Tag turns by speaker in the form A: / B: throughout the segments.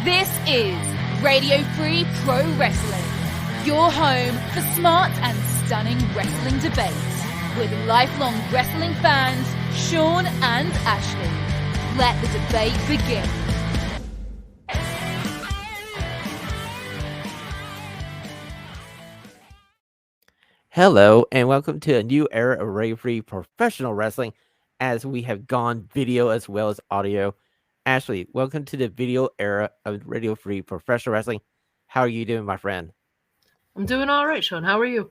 A: This is Radio Free Pro Wrestling, your home for smart and stunning wrestling debates with lifelong wrestling fans, Shawn and Ashlee. Let the debate begin.
B: Hello, and welcome to a new era of Radio Free Professional Wrestling as we have gone video as well as audio. Ashlee, welcome to the video era of Radio Free Professional Wrestling. How are you doing, my friend?
C: I'm doing all right, Shawn. How are you?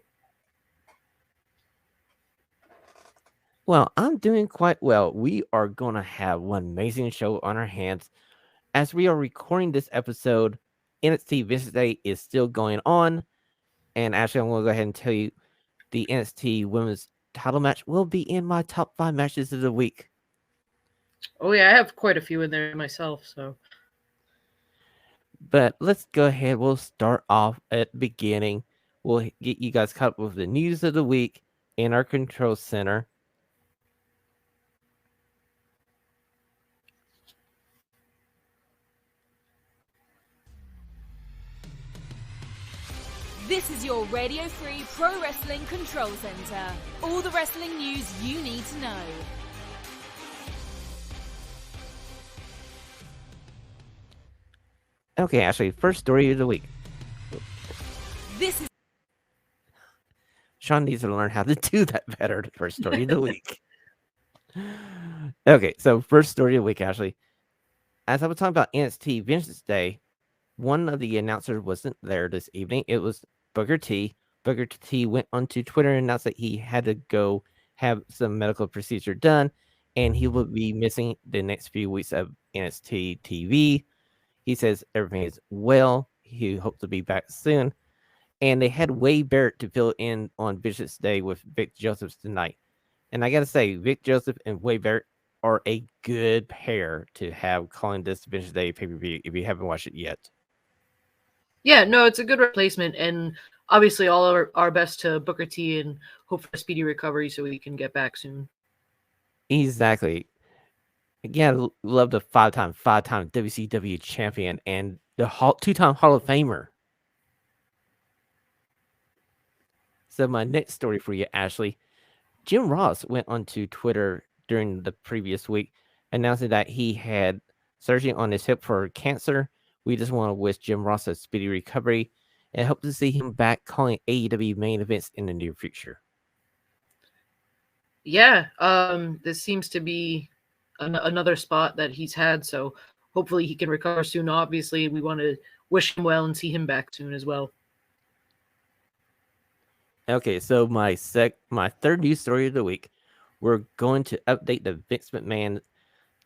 B: Well, I'm doing quite well. We are going to have one amazing show on our hands. As we are recording this episode, NXT Wednesday is still going on. And Ashlee, I'm going to go ahead and tell you the NXT Women's title match will be in my top 5 matches of the week.
C: Oh, yeah, I have quite a few in there myself, so.
B: But let's go ahead. We'll start off at the beginning. We'll get you guys caught up with the news of the week in our control center.
A: This is your Radio Free Pro Wrestling Control Center. All the wrestling news you need to know.
B: Okay, Ashlee, first story of the week.
A: This is
B: Shawn needs to learn how to do that better. The first story of the week. Okay, so first story of the week, Ashlee. As I was talking about NXT Wednesday, one of the announcers wasn't there this evening. It was Booker T. Booker T went onto Twitter and announced that he had to go have some medical procedure done, and he will be missing the next few weeks of NXT TV. He says everything is well. He hopes to be back soon. And they had Wade Barrett to fill in on Vengeance Day with Vic Joseph tonight. And I got to say, Vic Joseph and Wade Barrett are a good pair to have calling this Vengeance Day pay-per-view if you haven't watched it yet.
C: Yeah, no, it's a good replacement, and obviously all our best to Booker T and hope for a speedy recovery so he can get back soon.
B: Exactly. Again, love the five-time WCW champion and the two-time Hall of Famer. So my next story for you, Ashlee. Jim Ross went onto Twitter during the previous week announcing that he had surgery on his hip for cancer. We just want to wish Jim Ross a speedy recovery and hope to see him back calling AEW main events in the near future.
C: Yeah, this seems to be another spot that he's had, so hopefully he can recover soon. Obviously, we want to wish him well and see him back soon as well.
B: Okay, so my third news story of the week, we're going to update the Vince McMahon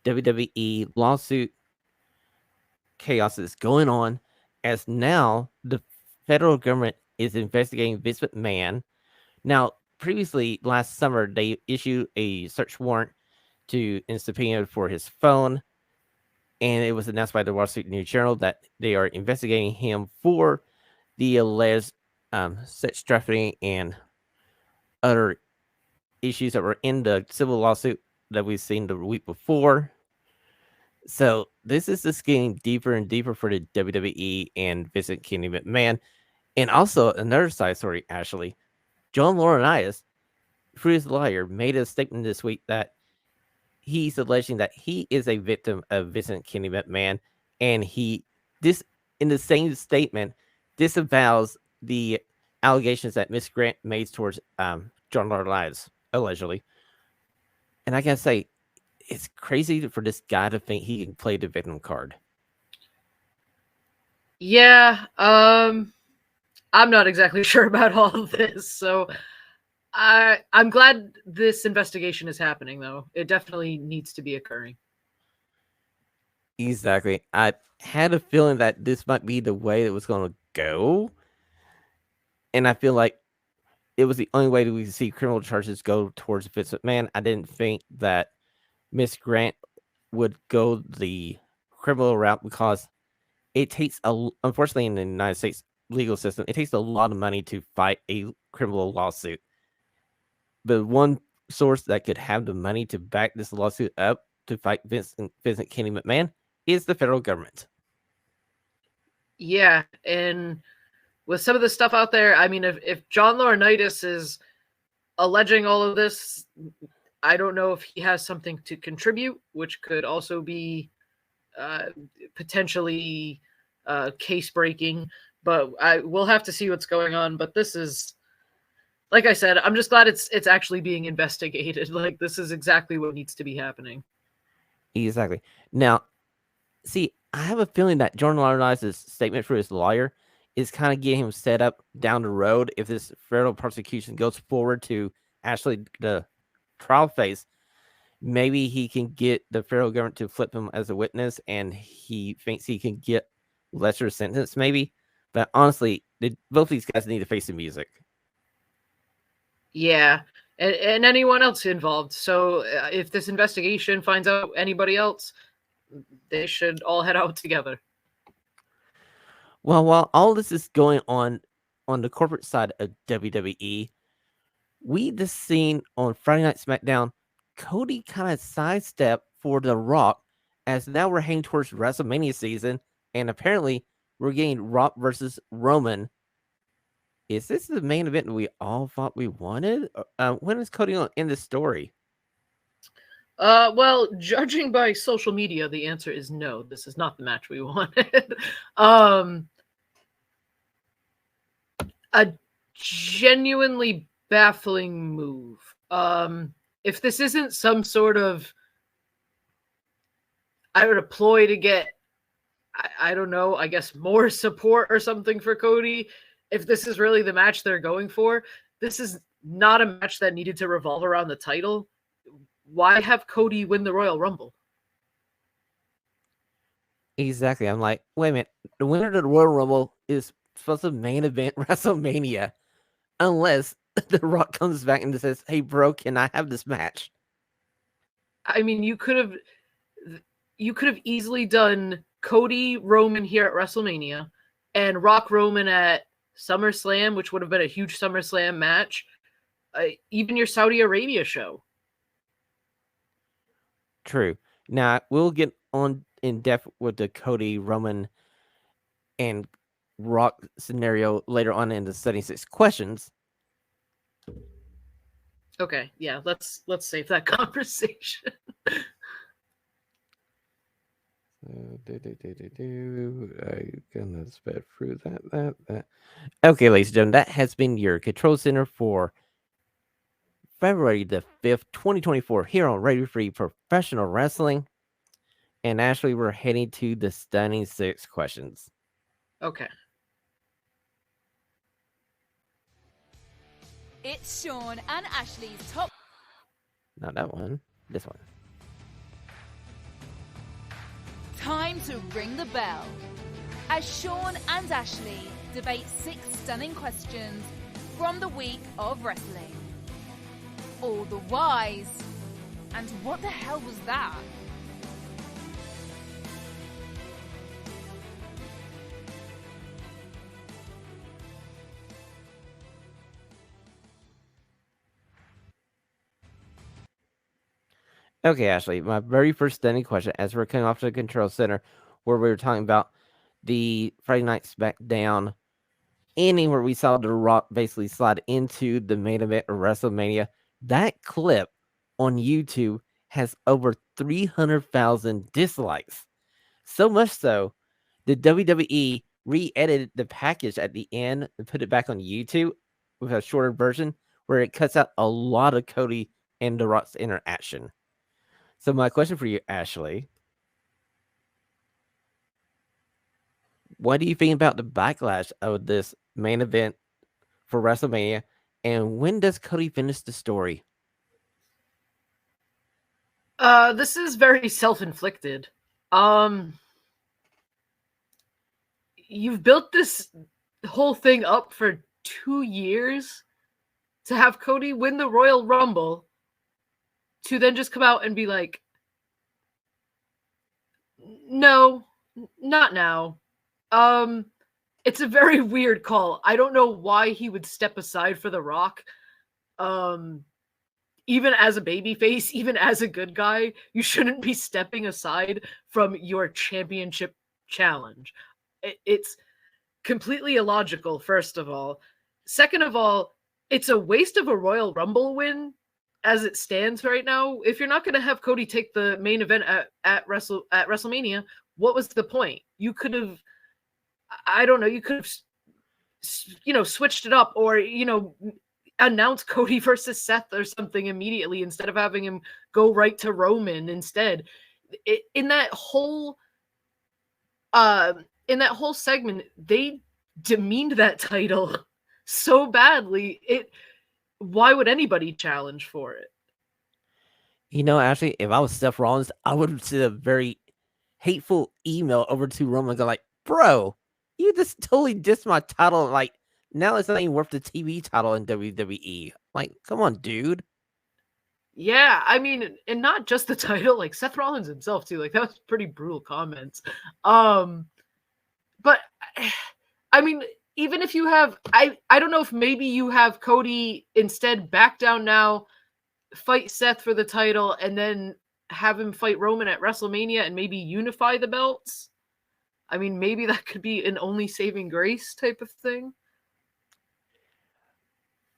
B: WWE lawsuit chaos that's going on, as now the federal government is investigating Vince McMahon. Now, previously last summer, they issued a search warrant and subpoena for his phone, and it was announced by the Wall Street News Journal that they are investigating him for the alleged sex trafficking and other issues that were in the civil lawsuit that we've seen the week before. So this is just getting deeper and deeper for the WWE and Vincent Kenny McMahon. And also another side story, Ashlee. John Laurinaitis, through his lawyer, made a statement this week that he's alleging that he is a victim of Vincent Kenny McMahon, and in the same statement disavows the allegations that Miss Grant made towards John Laurinaitis, allegedly. And I gotta say, it's crazy for this guy to think he can play the victim card.
C: Yeah, I'm not exactly sure about all of this, so I'm glad this investigation is happening, though. It definitely needs to be occurring.
B: Exactly. I had a feeling that this might be the way it was going to go. And I feel like it was the only way that we could see criminal charges go towards Vince McMahon. I didn't think that Miss Grant would go the criminal route because it takes, unfortunately, in the United States legal system, it takes a lot of money to fight a criminal lawsuit. The one source that could have the money to back this lawsuit up to fight Vincent Kenny McMahon is the federal government.
C: Yeah, and with some of the stuff out there, I mean, if John Laurinaitis is alleging all of this, I don't know if he has something to contribute, which could also be potentially case breaking. But we'll have to see what's going on. But this is, like I said, I'm just glad it's actually being investigated. Like, this is exactly what needs to be happening.
B: Exactly. Now, see, I have a feeling that Jordan Laurinaitis' statement for his lawyer is kind of getting him set up down the road if this federal prosecution goes forward to actually the trial phase. Maybe he can get the federal government to flip him as a witness, and he thinks he can get lesser sentence, maybe. But honestly, both these guys need to face the music.
C: Yeah, and anyone else involved. So if this investigation finds out anybody else, they should all head out together.
B: Well, while all this is going on the corporate side of WWE, we just seen on Friday Night SmackDown, Cody kind of sidestep for The Rock, as now we're heading towards WrestleMania season, and apparently we're getting Rock versus Roman. Is this the main event that we all thought we wanted? When is Cody going to end this story?
C: Well, judging by social media, the answer is no. This is not the match we wanted. A genuinely baffling move. If this isn't some sort of, I would ploy to get, I don't know, I guess more support or something for Cody. If this is really the match they're going for, this is not a match that needed to revolve around the title. Why have Cody win the Royal Rumble?
B: Exactly. I'm like, wait a minute. The winner of the Royal Rumble is supposed to main event WrestleMania, unless The Rock comes back and says, "Hey, bro, can I have this match?"
C: I mean, you could have easily done Cody Roman here at WrestleMania and Rock Roman at SummerSlam, which would have been a huge SummerSlam match. Even your Saudi Arabia show.
B: True. Now, we'll get on in depth with the Cody, Roman, and Rock scenario later on in the 76 questions.
C: Okay, yeah, let's save that conversation.
B: I'm gonna sped through that. Okay, ladies and gentlemen, that has been your Control Center for February the 5th, 2024, here on Radio Free Professional Wrestling. And Ashley, we're heading to the stunning 6 questions.
C: Okay.
A: It's Shawn and Ashlee's top.
B: Not that one. This one.
A: Time to ring the bell. As Shawn and Ashlee debate 6 stunning questions from the week of wrestling. All the whys. And what the hell was that?
B: Okay, Ashley, my very first stunning question, as we're coming off to the Control Center, where we were talking about the Friday Night SmackDown ending, where we saw The Rock basically slide into the main event of WrestleMania. That clip on YouTube has over 300,000 dislikes. So much so, the WWE re-edited the package at the end and put it back on YouTube with a shorter version, where it cuts out a lot of Cody and The Rock's interaction. So my question for you, Ashley, what do you think about the backlash of this main event for WrestleMania, and when does Cody finish the story?
C: This is very self-inflicted. You've built this whole thing up for 2 years to have Cody win the Royal Rumble, to then just come out and be like, no, not now. It's a very weird call. I don't know why he would step aside for The Rock. Even as a babyface, even as a good guy, you shouldn't be stepping aside from your championship challenge. It's completely illogical, first of all. Second of all, it's a waste of a Royal Rumble win as it stands right now. If you're not going to have Cody take the main event at WrestleMania, what was the point? You could have, I don't know, you could have, switched it up, or, announce Cody versus Seth or something immediately instead of having him go right to Roman instead. In that whole segment, they demeaned that title so badly. Why would anybody challenge for it?
B: Actually, if I was Seth Rollins, I would send a very hateful email over to Roman and go like, bro, you just totally dissed my title. Like, now it's not even worth the TV title in WWE. Like, come on, dude.
C: Yeah, I mean, and not just the title, like Seth Rollins himself too. Like, that was pretty brutal comments. But I mean, even if you have, I don't know if maybe you have Cody instead back down now, fight Seth for the title, and then have him fight Roman at WrestleMania and maybe unify the belts. I mean, maybe that could be an only saving grace type of thing.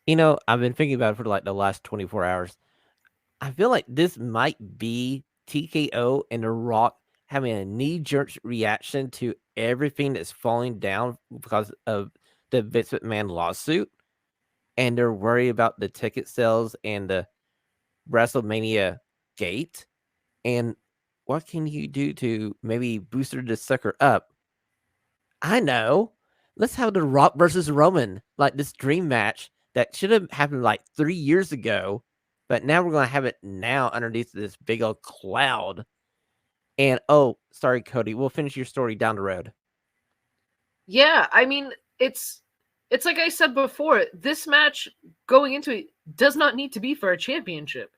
B: I've been thinking about it for like the last 24 hours. I feel like this might be TKO and The Rock having a knee-jerk reaction to everything that's falling down because of the Vince McMahon lawsuit. And they're worried about the ticket sales and the WrestleMania gate. And what can you do to maybe booster the sucker up? I know. Let's have The Rock versus Roman, like this dream match that should have happened like 3 years ago. But now we're going to have it now underneath this big old cloud. And, oh, sorry, Cody. We'll finish your story down the road.
C: Yeah, I mean, it's like I said before. This match going into it does not need to be for a championship.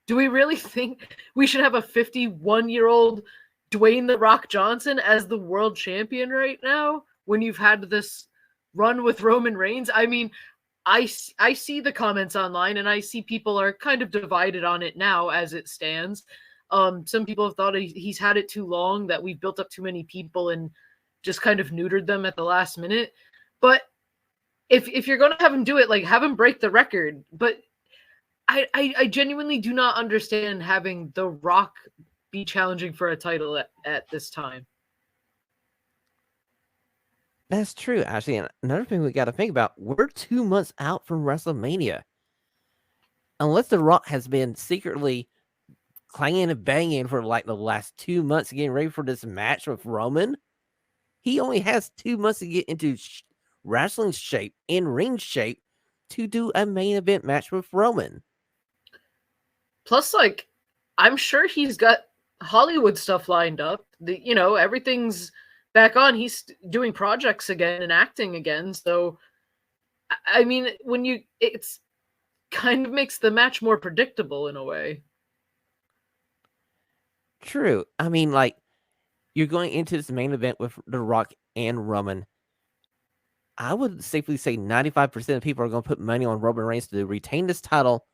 C: Do we really think we should have a 51-year-old Dwayne The Rock Johnson as the world champion right now when you've had this run with Roman Reigns? I mean, I see the comments online, and I see people are kind of divided on it now as it stands. Some people have thought he's had it too long, that we've built up too many people and just kind of neutered them at the last minute. But if you're going to have him do it, like, have him break the record. But I genuinely do not understand having The Rock be challenging for a title at this time.
B: That's true, actually. And another thing we got to think about, we're 2 months out from WrestleMania. Unless The Rock has been secretly clanging and banging for like the last 2 months getting ready for this match with Roman, he only has 2 months to get into wrestling shape, in ring shape, to do a main event match with Roman.
C: Plus, like, I'm sure he's got Hollywood stuff lined up. Everything's back on. He's doing projects again and acting again. So, I mean, it's kind of makes the match more predictable in a way.
B: True. I mean, like, you're going into this main event with The Rock and Roman. I would safely say 95% of people are going to put money on Roman Reigns to retain this title,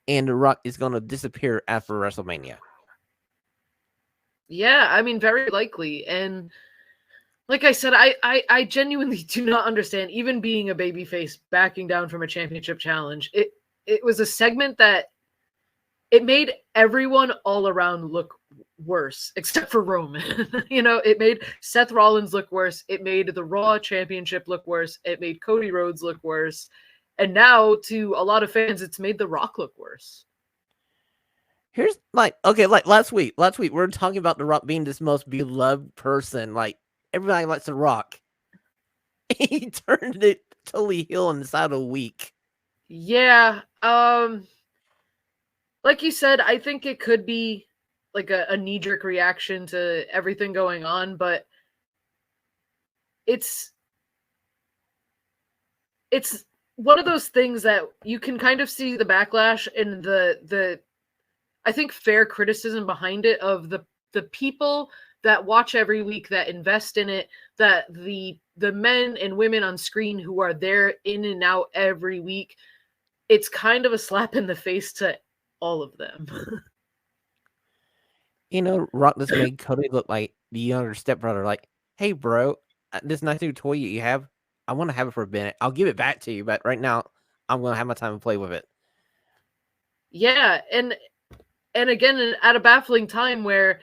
B: and The Rock is going to disappear after WrestleMania.
C: Yeah, I mean, very likely. And like I said, I genuinely do not understand, even being a babyface, backing down from a championship challenge. It was a segment that it made everyone all around look worse, except for Roman. It made Seth Rollins look worse. It made the Raw Championship look worse. It made Cody Rhodes look worse. And now, to a lot of fans, it's made The Rock look worse.
B: Here's like last week we were talking about The Rock being this most beloved person. Like, everybody likes The Rock. He turned it totally heel inside a week.
C: Yeah. Like you said, I think it could be like a knee-jerk reaction to everything going on, but it's one of those things that you can kind of see the backlash and the I think fair criticism behind it, of the people that watch every week, that invest in it, that the men and women on screen who are there in and out every week. It's kind of a slap in the face to all of them.
B: Rock just made Cody look like the younger stepbrother. Like, hey, bro, this nice new toy you have, I want to have it for a minute. I'll give it back to you, but right now I'm going to have my time and play with it.
C: Yeah, and again, at a baffling time where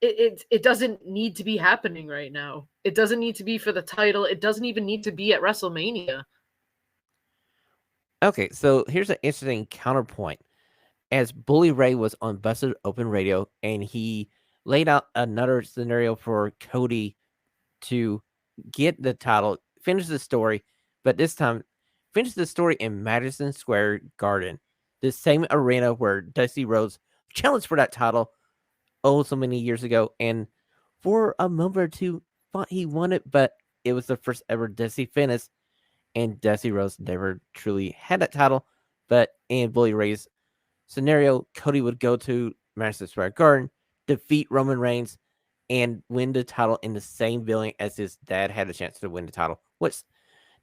C: it doesn't need to be happening right now. It doesn't need to be for the title. It doesn't even need to be at WrestleMania.
B: Okay, so here's an interesting counterpoint. As Bully Ray was on Busted Open Radio, and he laid out another scenario for Cody to get the title, finish the story, but this time finish the story in Madison Square Garden, the same arena where Dusty Rhodes challenged for that title so many years ago, and for a moment or two thought he won it, but it was the first ever Dusty finish, and Dusty Rhodes never truly had that title. But in Bully Ray's scenario, Cody would go to Madison Square Garden, defeat Roman Reigns, and win the title in the same building as his dad had a chance to win the title. Which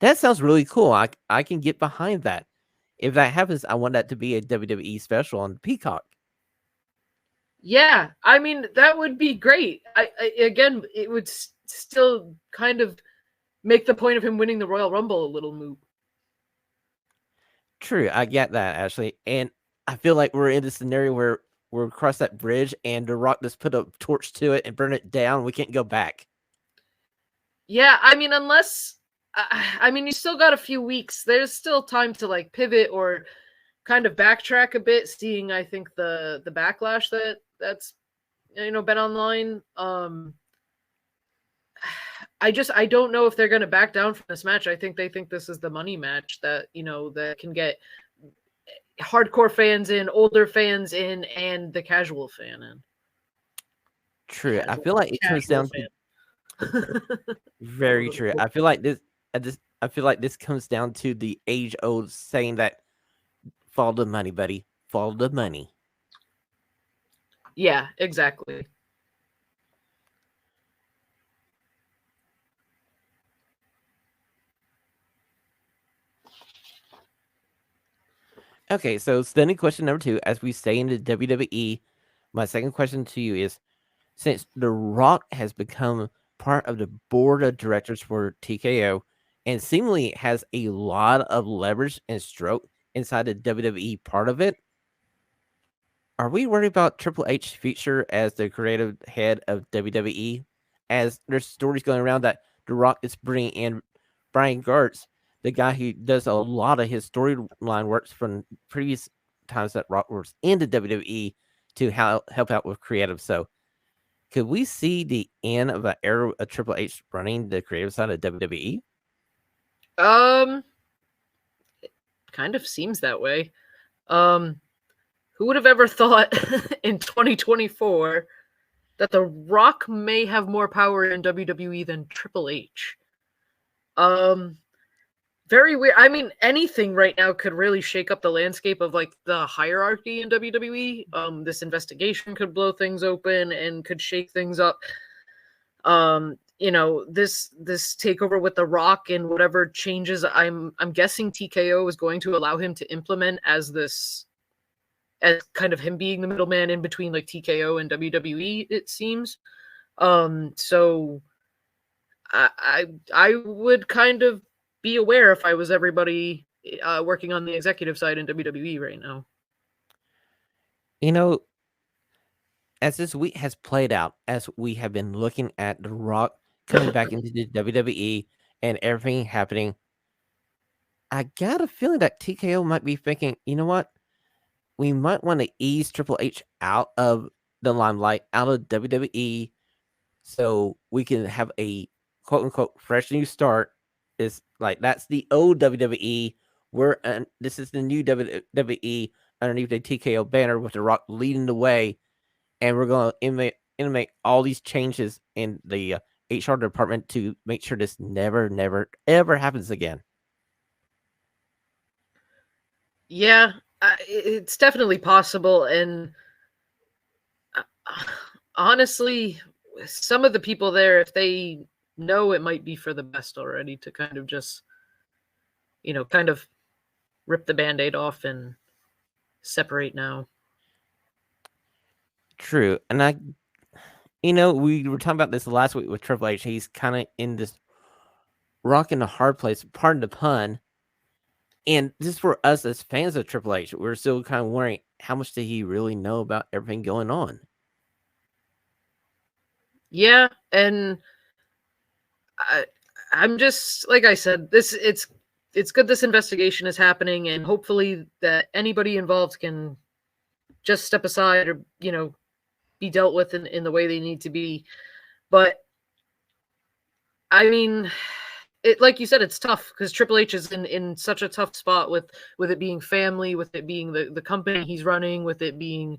B: that sounds really cool. I can get behind that. If that happens, I want that to be a WWE special on Peacock.
C: Yeah, I mean that would be great. Again, it would still kind of make the point of him winning the Royal Rumble a little moot.
B: True, I get that actually, and I feel like we're in this scenario where we're across that bridge, and The Rock just put a torch to it and burn it down. We can't go back.
C: Yeah, I mean, unless I mean, you still got a few weeks. There's still time to like pivot or kind of backtrack a bit. Seeing, I think the backlash that's been online. I don't know if they're going to back down from this match. I think they think this is the money match that that can get hardcore fans in, older fans in, and the casual fan in.
B: True. I feel like it comes down to very true. I feel like this comes down to the age-old saying that follow the money, buddy. Follow the money.
C: Yeah, exactly.
B: Okay, so standing question number 2, as we say in the WWE, my second question to you is, since The Rock has become part of the board of directors for TKO and seemingly has a lot of leverage and stroke inside the WWE part of it, are we worried about Triple H's future as the creative head of WWE? As there's stories going around that The Rock is bringing in Brian Gartz, the guy who does a lot of his storyline works from previous times that Rock was in the WWE to help out with creative. So, could we see the end of an era of Triple H running the creative side of WWE?
C: It kind of seems that way. Who would have ever thought in 2024 that The Rock may have more power in WWE than Triple H? Very weird. I mean, anything right now could really shake up the landscape of like the hierarchy in WWE. This investigation could blow things open and could shake things up. This takeover with The Rock and whatever changes I'm guessing TKO is going to allow him to implement as kind of him being the middleman in between like TKO and WWE, it seems. So I would kind of be aware if I was everybody working on the executive side in WWE right now.
B: As this week has played out, as we have been looking at The Rock coming back into the WWE and everything happening, I got a feeling that TKO might be thinking, you know what? We might want to ease Triple H out of the limelight, out of WWE, so we can have a quote unquote fresh new start. Is like that's the old WWE. This is the new WWE underneath the TKO banner with The Rock leading the way, and we're going to intimate all these changes in the HR department to make sure this never, never, ever happens again.
C: Yeah, it's definitely possible, and honestly, some of the people there, if they know, it might be for the best already to kind of just, kind of rip the Band-Aid off and separate now.
B: True, and we were talking about this last week with Triple H. He's kind of in this rock in a hard place, pardon the pun. And just for us as fans of Triple H, we're still kind of wondering, how much did he really know about everything going on?
C: Yeah, and I'm just, like I said, it's good this investigation is happening, and hopefully that anybody involved can just step aside or, be dealt with in the way they need to be. But I mean, like you said, it's tough because Triple H is in such a tough spot with it being family, with it being the company he's running, with it being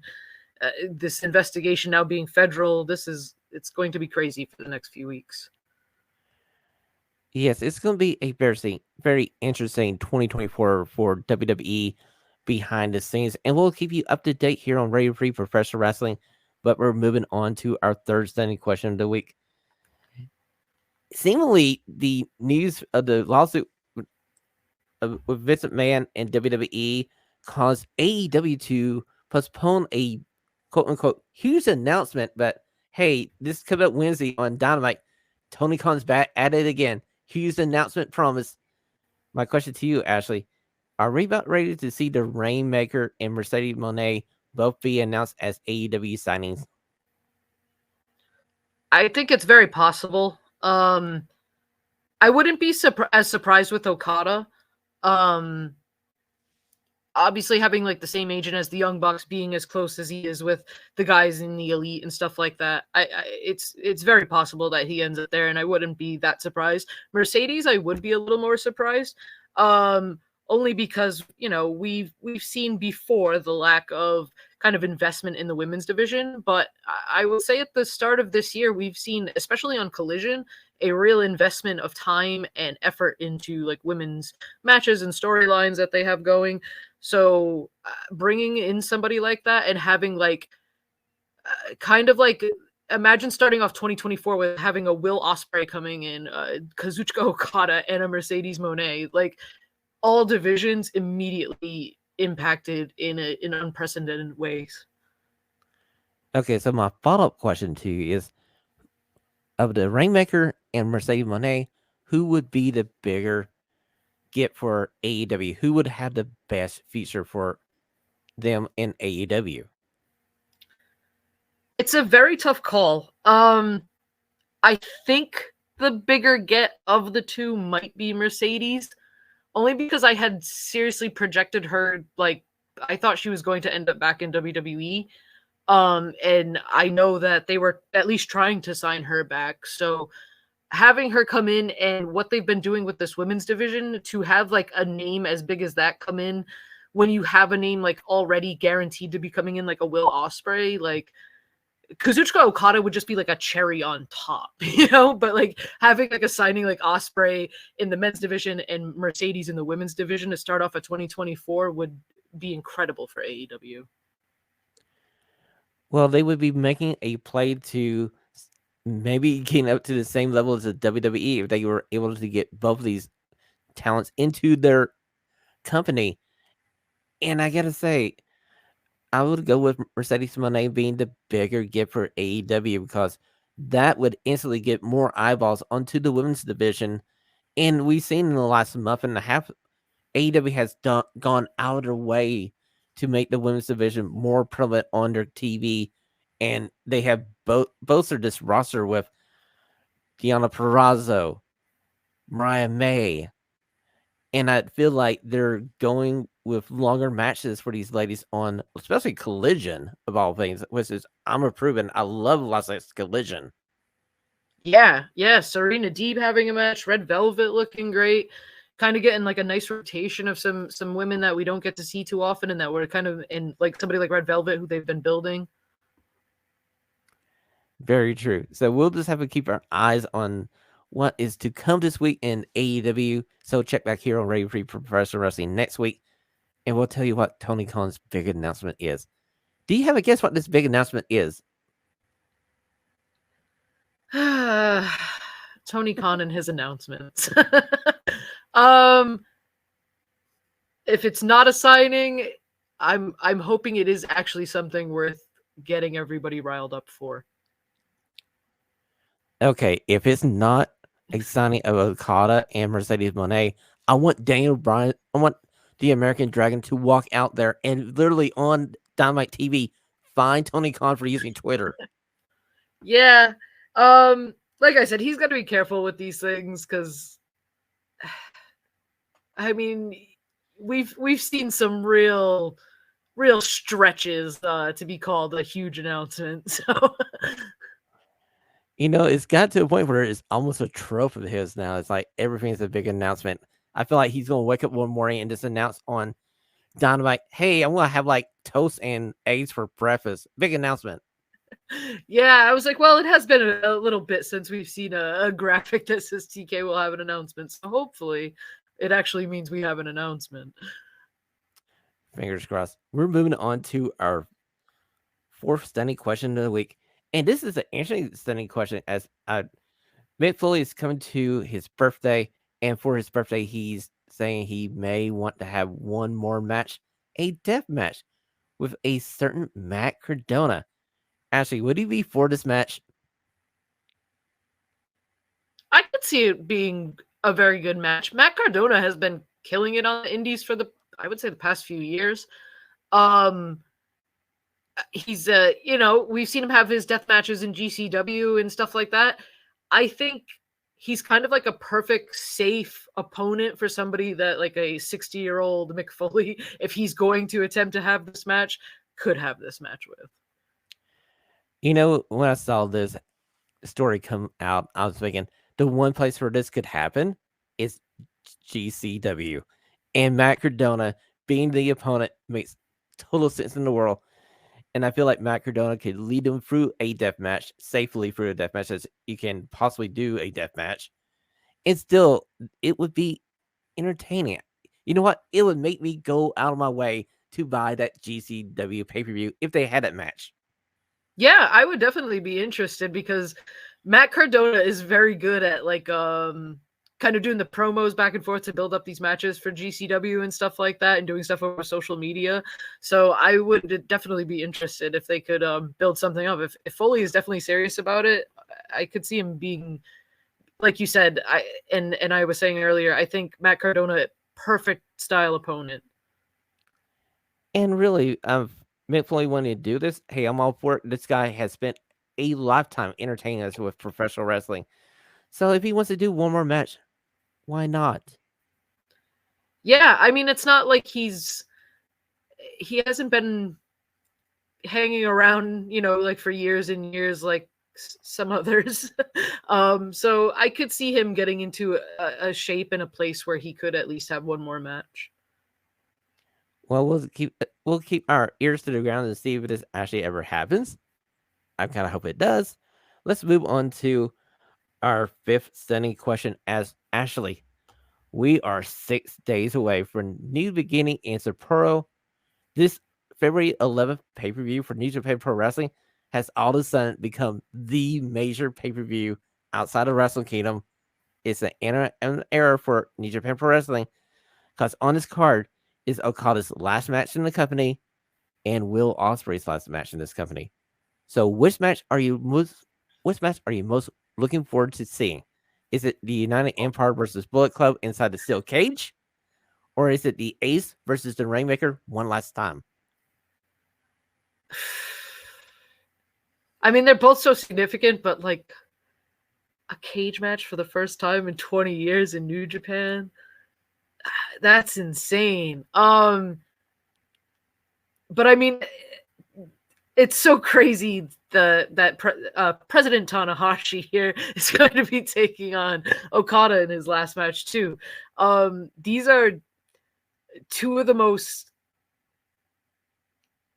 C: this investigation now being federal. It's going to be crazy for the next few weeks.
B: Yes, it's going to be a very interesting 2024 for WWE behind the scenes, and we'll keep you up to date here on Radio Free Professional Wrestling. But we're moving on to our third standing question of the week. Seemingly, the news of the lawsuit with Vince McMahon and WWE caused AEW to postpone a quote unquote huge announcement. But hey, this coming up Wednesday on Dynamite, Tony Khan's back at it again. Huge announcement promised. My question to you, Ashley, are we about ready to see the Rainmaker and Mercedes Moné both be announced as AEW signings?
C: I think it's very possible. I wouldn't be as surprised with Okada. Obviously having like the same agent as the Young Bucks, being as close as he is with the guys in the Elite and stuff like that. It's very possible that he ends up there, and I wouldn't be that surprised. Mercedes, I would be a little more surprised. Only because, we've seen before the lack of kind of investment in the women's division. But I will say at the start of this year, we've seen, especially on Collision, a real investment of time and effort into like women's matches and storylines that they have going. So bringing in somebody like that and having like kind of like, imagine starting off 2024 with having a Will Ospreay coming in, Kazuchika Okada, and a Mercedes Moné, like all divisions immediately impacted in unprecedented ways.
B: Okay, so my follow-up question to you is, of the Rainmaker and Mercedes Moné, who would be the bigger get for AEW? Who would have the best feature for them in AEW?
C: It's a very tough call. I think the bigger get of the two might be Mercedes, only because I had seriously projected her, like, I thought she was going to end up back in WWE. And I know that they were at least trying to sign her back. So having her come in and what they've been doing with this women's division, to have like a name as big as that come in when you have a name like already guaranteed to be coming in, like a Will Ospreay, like Kazuchika Okada would just be like a cherry on top, but like having like a signing like Ospreay in the men's division and Mercedes in the women's division to start off at 2024 would be incredible for AEW.
B: Well, they would be making a play to maybe getting up to the same level as the WWE if they were able to get both of these talents into their company. And I gotta say, I would go with Mercedes Moné being the bigger get for AEW, because that would instantly get more eyeballs onto the women's division. And we've seen in the last month and a half, AEW has gone out of their way to make the women's division more prevalent on their TV. And they have bolstered this roster with Deonna Purrazzo, Mariah May. And I feel like they're going with longer matches for these ladies on, especially Collision, of all things, which is, I'm approving. I love Las Vegas Collision.
C: Yeah. Serena Deeb having a match, Red Velvet looking great, kind of getting like a nice rotation of some women that we don't get to see too often, and that we're kind of in, like somebody like Red Velvet who they've been building.
B: Very true. So we'll just have to keep our eyes on what is to come this week in AEW. So check back here on Radio Free Professional Wrestling next week, and we'll tell you what Tony Khan's big announcement is. Do you have a guess what this big announcement is?
C: Tony Khan and his announcements. If it's not a signing, I'm hoping it is actually something worth getting everybody riled up for.
B: Okay, if it's not a signing of Okada and Mercedes Moné. I want Daniel Bryan. I want the American Dragon to walk out there and literally on Dynamite TV find Tony Khan for using Twitter.
C: Yeah. Like I said, he's got to be careful with these things because, I mean, we've seen some real stretches to be called a huge announcement. So
B: It's got to a point where it's almost a trope of his now. It's like everything's a big announcement. I feel like he's going to wake up one morning and just announce on Dynamite, hey, I'm going to have like toast and eggs for breakfast. Big announcement.
C: yeah, I was like, well, it has been a little bit since we've seen a graphic that says TK will have an announcement. So hopefully it actually means we have an announcement.
B: Fingers crossed. We're moving on to our fourth stunning question of the week. And this is an interesting stunning question as Mick Foley is coming to his birthday. And for his birthday, he's saying he may want to have one more match, a death match with a certain Matt Cardona. Ashley, would he be for this match?
C: I could see it being a very good match. Matt Cardona has been killing it on the indies for I would say the past few years. He's we've seen him have his death matches in GCW and stuff like that. I think he's kind of like a perfect safe opponent for somebody that like a 60-year-old Mick Foley, if he's going to attempt to have this match, could have this match with.
B: When I saw this story come out, I was thinking the one place where this could happen is GCW. And Matt Cardona being the opponent makes total sense in the world. And I feel like Matt Cardona could lead them through a death match, safely through a death match, as you can possibly do a death match. And still, it would be entertaining. You know what? It would make me go out of my way to buy that GCW pay-per-view if they had that match.
C: Yeah, I would definitely be interested because Matt Cardona is very good at like kind of doing the promos back and forth to build up these matches for GCW and stuff like that, and doing stuff over social media. So I would definitely be interested if they could build something up. If Foley is definitely serious about it, I could see him being, like you said, I was saying earlier, I think Matt Cardona, perfect style opponent.
B: And really, Mick Foley wanted to do this. Hey, I'm all for it. This guy has spent a lifetime entertaining us with professional wrestling. So if he wants to do one more match, why not?
C: Yeah, I mean, it's not like he hasn't been hanging around, like for years and years, like some others. So I could see him getting into a shape and a place where he could at least have one more match.
B: Well, we'll keep our ears to the ground and see if this actually ever happens. I kind of hope it does. Let's move on to our fifth stunning question as Ashley. We are 6 days away from New Beginning in Sapporo. This February 11th pay-per-view for New Japan Pro Wrestling has all of a sudden become the major pay-per-view outside of Wrestle Kingdom. It's an era for New Japan Pro Wrestling because on this card is Okada's last match in the company and Will Ospreay's last match in this company. So which match are you most looking forward to seeing? Is it the United Empire versus Bullet Club inside the steel cage? Or is it the Ace versus the Rainmaker one last time?
C: I mean, they're both so significant, but like a cage match for the first time in 20 years in New Japan, that's insane. But I mean, it's so crazy that President Tanahashi here is going to be taking on Okada in his last match too. These are two of the most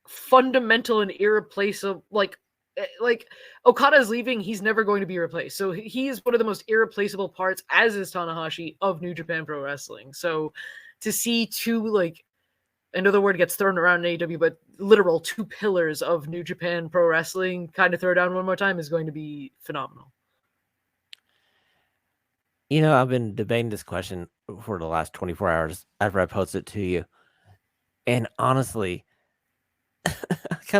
C: fundamental and irreplaceable, like Okada is leaving, he's never going to be replaced. So he is one of the most irreplaceable parts, as is Tanahashi, of New Japan Pro Wrestling. So to see two, like, I know the word gets thrown around in AEW, but literal two pillars of New Japan Pro Wrestling kind of throw down one more time is going to be phenomenal.
B: I've been debating this question for the last 24 hours after I posted it to you. And honestly, I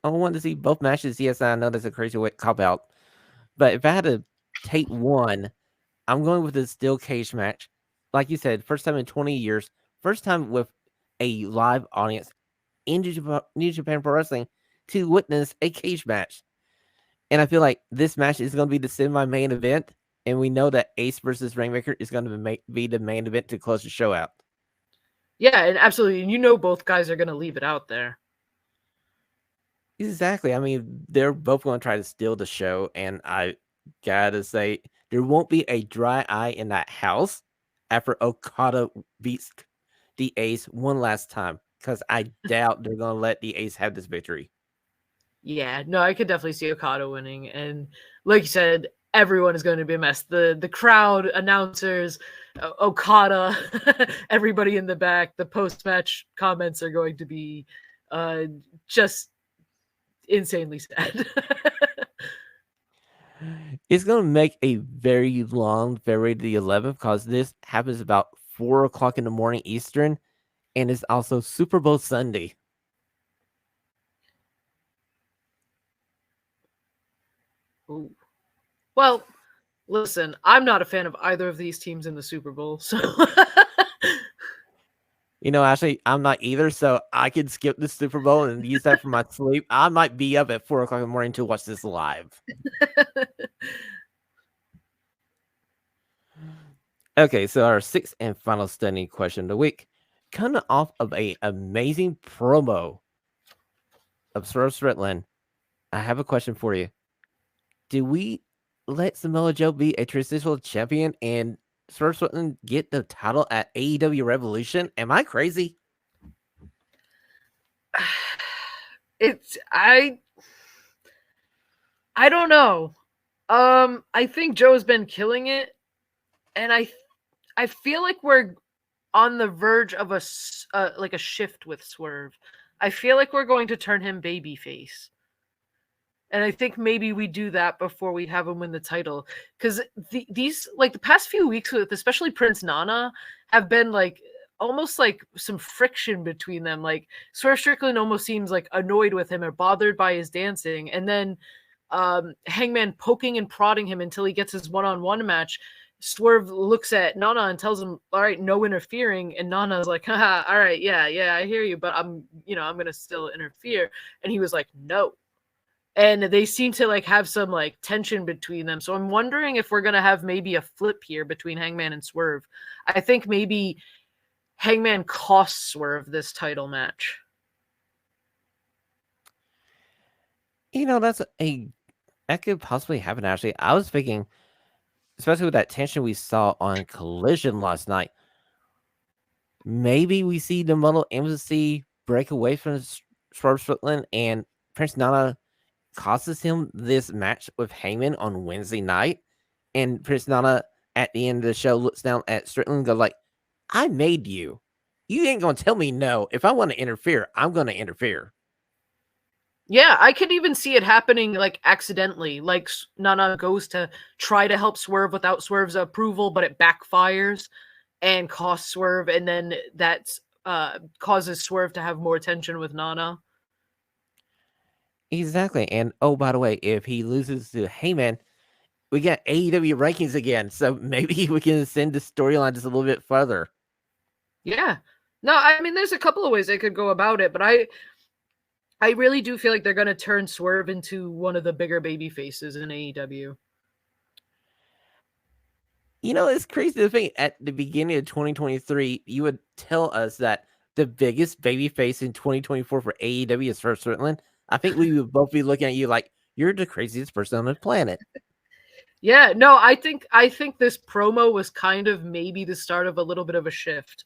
B: want to see both matches. Yes, I know that's a crazy way cop out. But if I had to take one, I'm going with a steel cage match. Like you said, first time in 20 years, first time with a live audience in New Japan Pro Wrestling to witness a cage match. And I feel like this match is going to be the semi-main event, and we know that Ace versus Rainmaker is going to be the main event to close the show out.
C: Yeah, and absolutely. And you know both guys are going to leave it out there.
B: Exactly. I mean, they're both going to try to steal the show, and I gotta say, there won't be a dry eye in that house after Okada beats the Ace one last time, because I doubt they're going to let the Ace have this victory.
C: Yeah, no, I could definitely see Okada winning. And like you said, everyone is going to be a mess. The crowd, announcers, Okada, everybody in the back, the post-match comments are going to be just insanely sad.
B: It's going to make a very long February the 11th, because this happens about 4 o'clock in the morning Eastern, and it's also Super Bowl Sunday.
C: Ooh. Well, listen, I'm not a fan of either of these teams in the Super Bowl, so
B: Actually, I'm not either, so I could skip the Super Bowl and use that for my sleep. I might be up at 4 o'clock in the morning to watch this live. Okay, so our sixth and final stunning question of the week. Coming off of an amazing promo of Swerve Strickland, I have a question for you. Do we let Samoa Joe be a transitional champion and Swerve Strickland get the title at AEW Revolution? Am I crazy?
C: I don't know. I think Joe's been killing it, and I feel like we're on the verge of a shift with Swerve. I feel like we're going to turn him babyface. And I think maybe we do that before we have him win the title. Because these, like the past few weeks with especially Prince Nana, have been like almost like some friction between them. Like Swerve Strickland almost seems like annoyed with him or bothered by his dancing. And then Hangman poking and prodding him until he gets his one-on-one match. Swerve looks at Nana and tells him, all right, no interfering. And Nana's like, haha, all right, yeah, I hear you, but I'm going to still interfere. And he was like, no. And they seem to like have some like tension between them. So I'm wondering if we're going to have maybe a flip here between Hangman and Swerve. I think maybe Hangman costs Swerve this title match.
B: That could possibly happen, actually. I was thinking, especially with that tension we saw on Collision last night, maybe we see the Model Embassy break away from Swerve Strickland and Prince Nana causes him this match with Heyman on Wednesday night, and Prince Nana at the end of the show looks down at Strickland and goes like, I made you. You ain't gonna tell me no. If I want to interfere, I'm gonna interfere.
C: Yeah, I could even see it happening like accidentally. Like Nana goes to try to help Swerve without Swerve's approval, but it backfires and costs Swerve, and then that causes Swerve to have more tension with Nana.
B: Exactly. And oh, by the way, if he loses to Heyman, we got AEW rankings again. So maybe we can send the storyline just a little bit further.
C: Yeah. No, I mean, there's a couple of ways they could go about it, but I really do feel like they're going to turn Swerve into one of the bigger baby faces in AEW.
B: It's crazy to think at the beginning of 2023, you would tell us that the biggest baby face in 2024 for AEW is Swerve Strickland. I think we would both be looking at you like, you're the craziest person on the planet.
C: Yeah, no, I think this promo was kind of maybe the start of a little bit of a shift.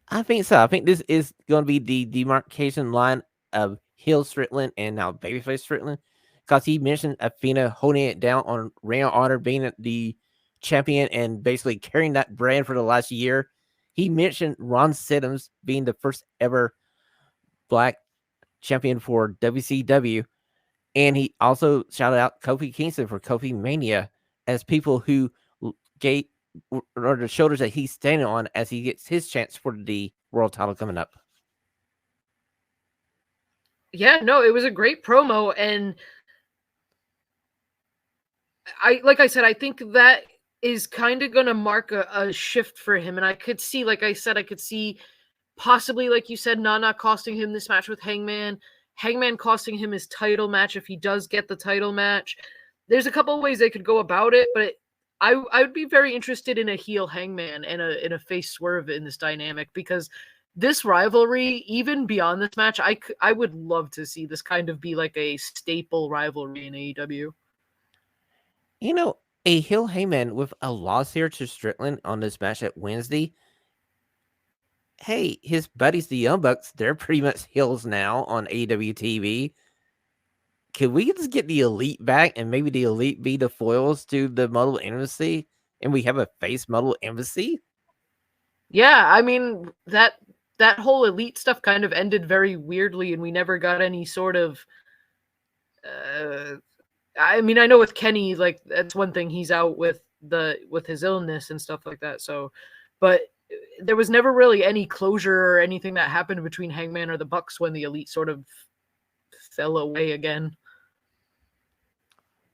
B: I think so. I think this is going to be the demarcation line of heel Strickland and now babyface Strickland, because he mentioned Athena holding it down on Ring of Honor, being the champion and basically carrying that brand for the last year. He mentioned Ron Siddams being the first ever black champion for WCW. And he also shouted out Kofi Kingston for Kofi Mania as people who gave or the shoulders that he's standing on as he gets his chance for the world title coming up.
C: Yeah, no, it was a great promo, and like I said, I think that is kind of going to mark a shift for him. And I could see, like I said, I could see possibly, like you said, Nana costing him this match with Hangman, Hangman costing him his title match if he does get the title match. There's a couple of ways they could go about it, but I would be very interested in a heel Hangman and a face Swerve in this dynamic, because this rivalry, even beyond this match, I would love to see this kind of be like a staple rivalry in AEW.
B: You know, a heel Heyman with a loss here to Strickland on this match at Wednesday. Hey, his buddies, the Young Bucks, they're pretty much heels now on AEW TV. Could we just get the Elite back and maybe the Elite be the foils to the Model Embassy and we have a face Model Embassy?
C: Yeah, I mean, that whole Elite stuff kind of ended very weirdly, and we never got any sort of I mean, I know with Kenny, like, that's one thing, he's out with his illness and stuff like that. So, but there was never really any closure or anything that happened between Hangman or the Bucks when the Elite sort of fell away again.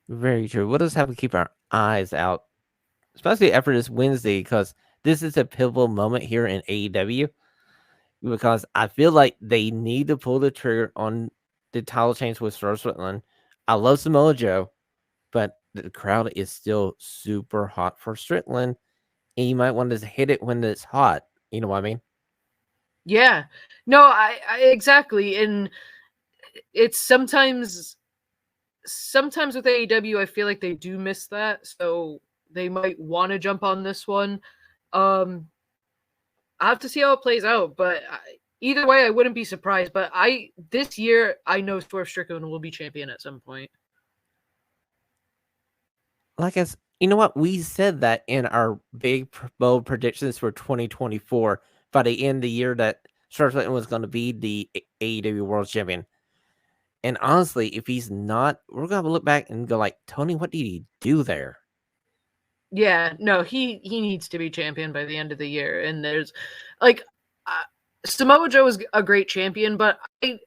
B: Very true. We'll just have to keep our eyes out, especially after this Wednesday, because this is a pivotal moment here in AEW. Because I feel like they need to pull the trigger on the title change with Strickland. I love Samoa Joe, but the crowd is still super hot for Strickland, and you might want to hit it when it's hot. You know what I mean?
C: Yeah. No, I exactly. And it's sometimes with AEW, I feel like they do miss that, so they might want to jump on this one. I have to see how it plays out, but either way, I wouldn't be surprised. But this year, I know Swerve Strickland will be champion at some point.
B: Like you know what? We said that in our big bold predictions for 2024 by the end of the year that Strickland was going to be the AEW World Champion. And honestly, if he's not, we're going to look back and go like, Tony, what did he do there?
C: Yeah, no, he needs to be champion by the end of the year. And there's like Samoa Joe is a great champion, but I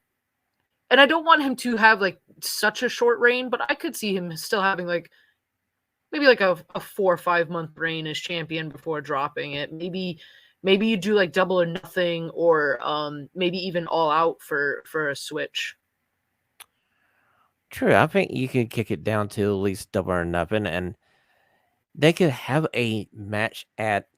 C: don't want him to have like such a short reign, but I could see him still having like maybe like a 4 or 5 month reign as champion before dropping it. Maybe you do like Double or Nothing, or maybe even All Out for a switch.
B: True. I think you could kick it down to at least Double or Nothing, and they could have a match at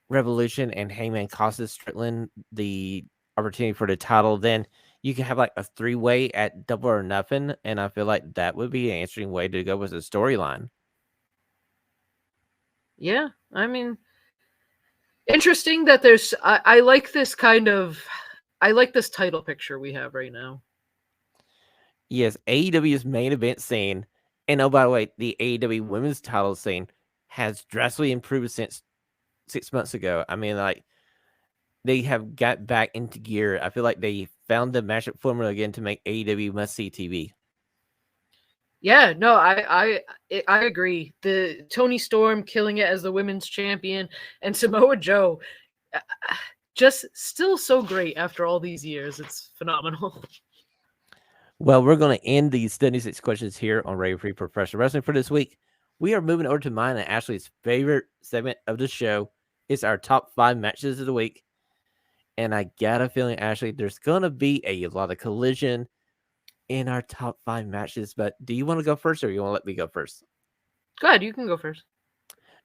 B: Revolution and Hangman costs Strickland the opportunity for the title. Then you can have like a 3-way at Double or Nothing, and I feel like that would be an interesting way to go with a storyline.
C: Yeah, I mean, interesting that there's. I like this kind of. I like this title picture we have right now.
B: Yes, AEW's main event scene, and oh, by the way, the AEW women's title scene has drastically improved since 6 months ago. I mean, like, they have got back into gear. I feel like they found the matchup formula again to make AEW must-see TV.
C: Yeah, no, I agree. The Tony Storm killing it as the women's champion, and Samoa Joe, just still so great after all these years. It's phenomenal.
B: Well, we're going to end these 76 questions here on Radio Free Professional Wrestling for this week. We are moving over to mine and Ashley's favorite segment of the show. It's our top 5 matches of the week. And I got a feeling, Ashley, there's going to be a lot of collision in our top 5 matches. But do you want to go first, or you want to let me go first?
C: Go ahead, you can go first.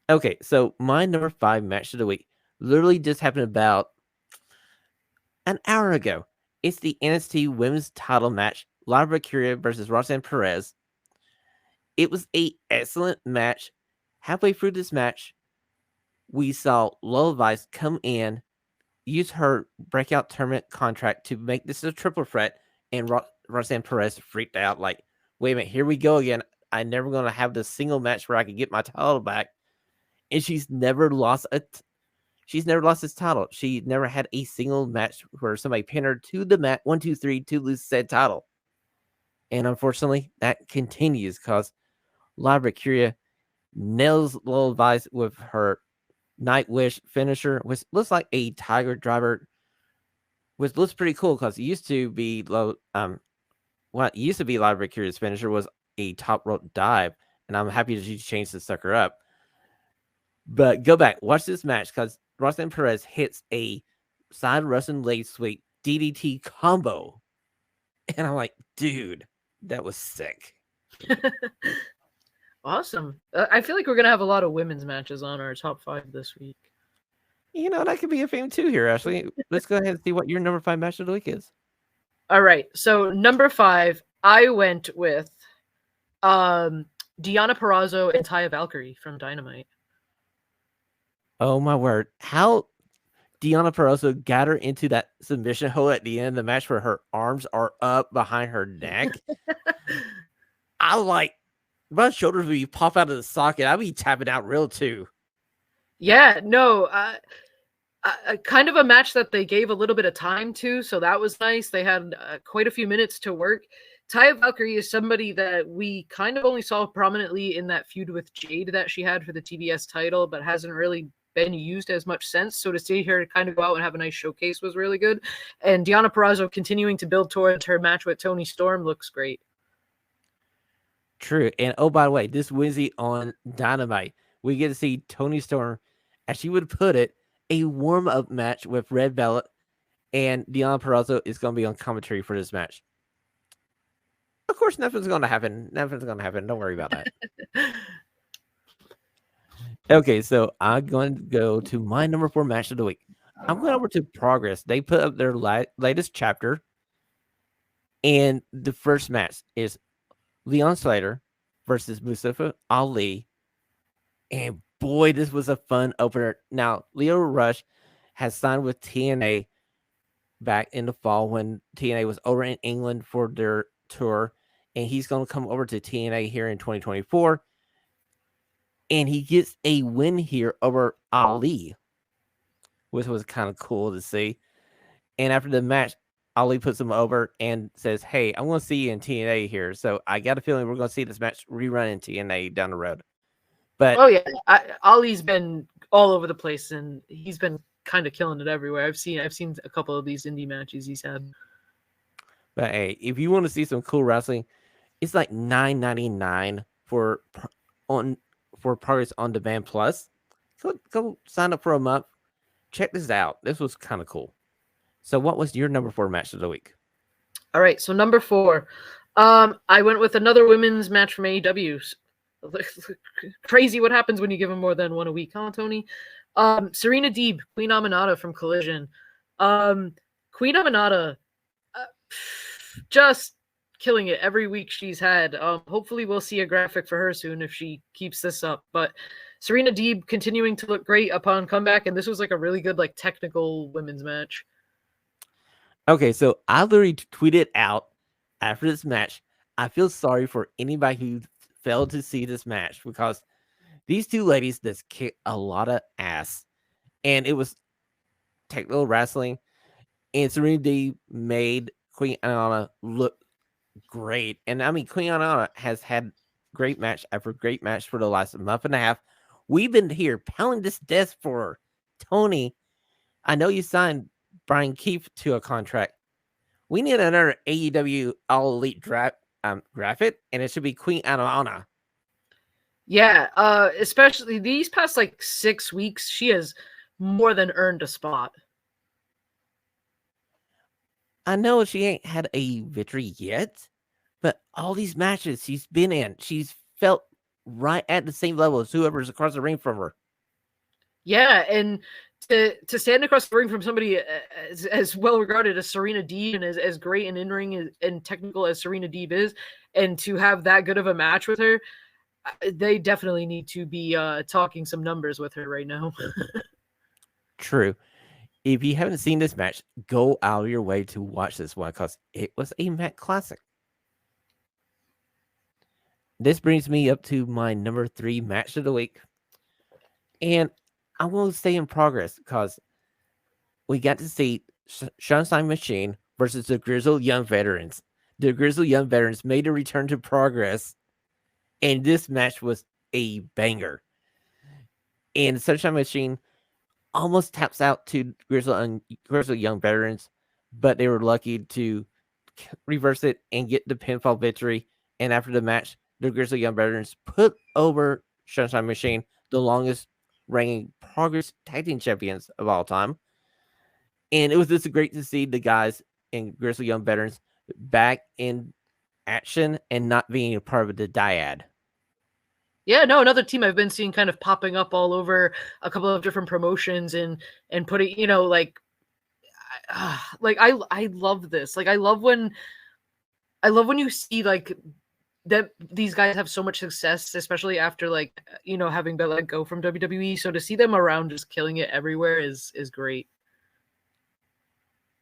B: Okay, so my number 5 match of the week literally just happened about an hour ago. It's the NXT Women's Title match, Lyra Valkyria versus Roxanne Perez. It was an excellent match. Halfway through this match, we saw Lola Vice come in, use her breakout tournament contract to make this a triple threat, and Roxanne Perez freaked out like, wait a minute, here we go again. I'm never going to have this single match where I can get my title back. And she's never lost this title. She never had a single match where somebody pinned her to the mat 1, 2, 3 to lose said title. And unfortunately, that continues because Lyra Valkyria nails Lola Vice with her Night Wish finisher, which looks like a Tiger Driver, which looks pretty cool because it used to be Lyra Valkyria's finisher was a top rope dive. and I'm happy that she changed the sucker up. But go back, watch this match because Roxanne Perez hits a side Russian leg sweep DDT combo. And I'm like, dude, that was sick.
C: Awesome. I feel like we're going to have a lot of women's matches on our top 5 this week.
B: You know, that could be a theme too here, Ashley. Let's go ahead and see what your number 5 match of the week is.
C: All right. So number 5, I went with Deonna Purrazzo and Taya Valkyrie from Dynamite.
B: Oh my word. How Deonna Purrazzo got her into that submission hold at the end of the match where her arms are up behind her neck. I like, my shoulders would pop out of the socket. I'd be tapping out real too.
C: Yeah, no, kind of a match that they gave a little bit of time to, so that was nice. They had quite a few minutes to work. Taya Valkyrie is somebody that we kind of only saw prominently in that feud with Jade that she had for the TBS title, but hasn't really been used as much since. So to see her kind of go out and have a nice showcase was really good. And Deonna Purrazzo continuing to build towards her match with Toni Storm looks great.
B: True. And oh, by the way, this Wednesday on Dynamite, we get to see Toni Storm, as she would put it, a warm-up match with Red Velvet, and Deonna Purrazzo is going to be on commentary for this match. Of course, nothing's going to happen. Nothing's going to happen. Don't worry about that. Okay, so I'm going to go to my number 4 match of the week. I'm going over to Progress. They put up their latest chapter, and the first match is Leon Slater versus Mustafa Ali. And boy, this was a fun opener. Now, Leo Rush has signed with TNA back in the fall when TNA was over in England for their tour, and he's going to come over to TNA here in 2024. And he gets a win here over Ali, which was kind of cool to see. And after the match, Ali puts him over and says, hey, I'm going to see you in TNA here. So I got a feeling we're going to see this match rerun in TNA down the road. But
C: oh, yeah. Ali's been all over the place, and he's been kind of killing it everywhere. I've seen a couple of these indie matches he's had.
B: But hey, if you want to see some cool wrestling, it's like $9.99 for Progress on Demand Plus. Go sign up for a month. Check this out. This was kind of cool. So what was your number 4 match of the week?
C: All right, so number 4. I went with another women's match from AEW. Crazy what happens when you give them more than one a week, huh, Tony? Serena Deeb, Queen Aminata from Collision. Queen Aminata just killing it every week she's had. Hopefully we'll see a graphic for her soon if she keeps this up. But Serena Deeb continuing to look great upon comeback, and this was like a really good, like, technical women's match.
B: Okay, so I literally tweeted out after this match, I feel sorry for anybody who failed to see this match because these two ladies just kicked a lot of ass, and it was technical wrestling, and Serena Deeb made Queen Anna look great. And I mean, Queen Anna has had great match after great match for the last month and a half. We've been here pounding this desk for Tony. I know you signed Brian Keefe to a contract. We need another AEW All Elite graphic, and it should be Queen Anna.
C: Yeah, especially these past like 6 weeks, she has more than earned a spot.
B: I know she ain't had a victory yet, but all these matches she's been in, she's felt right at the same level as whoever's across the ring from her.
C: Yeah, and to stand across the ring from somebody as well regarded as Serena Deeb and as great and in-ring and technical as Serena Deeb is, and to have that good of a match with her, they definitely need to be talking some numbers with her right now.
B: True. If you haven't seen this match, go out of your way to watch this one because it was a Matt classic. This brings me up to my number 3 match of the week. And I will stay in Progress because we got to see Sunshine Machine versus the Grizzled Young Veterans. The Grizzled Young Veterans made a return to Progress, and this match was a banger. And Sunshine Machine almost taps out to Grizzled Young Veterans, but they were lucky to reverse it and get the pinfall victory. And after the match, the Grizzly Young Veterans put over Sunshine Machine, the longest reigning Progress Tag Team Champions of all time. And it was just great to see the guys in Grizzly Young Veterans back in action and not being a part of the dyad.
C: Yeah, no, another team I've been seeing kind of popping up all over a couple of different promotions and putting, like I love this. Like I love when you see like that these guys have so much success, especially after like having been let go from WWE. So to see them around just killing it everywhere is great.